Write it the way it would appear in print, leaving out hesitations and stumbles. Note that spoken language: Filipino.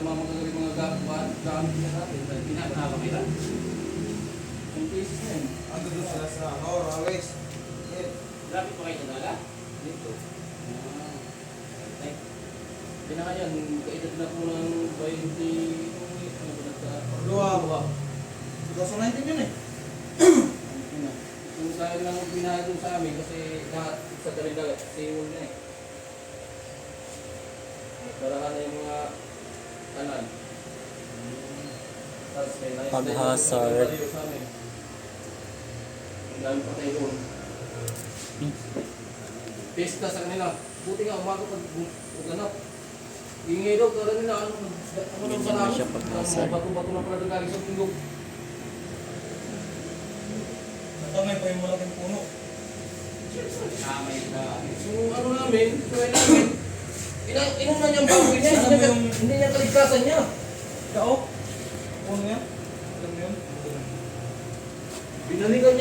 mga magagaling mga gamit niya natin. Pinapanawa kita. Yung pieces na yun. Ando doon sila sa Raleigh. Lapit pa kayo sa dala? Dito. Pinaka yan, kaedad na po ng 20... Ano ba nagka? Luwa. 2019 yun eh. Kung sayang lang ang binahay doon sa amin kasi lahat sa dalag siwol na eh. Barahan na yung mga kanal. Tapos may nice Pag-hazard. Ang dami pa tayo doon. Pesta sa kanila. Buti nga umaga pag ganap. Ingay daw, kaya nila ano nang Hindi na siya pag-hazard. bato-bato na pala galing sa pindog. Natamay pa yung malaking puno. Kamay na. So ano namin, tuway namin. Inom na niyang baboy niya, hindi niya kaligtasan niya. Kao? Puno yan? Alam mo yun? Binalikan niya.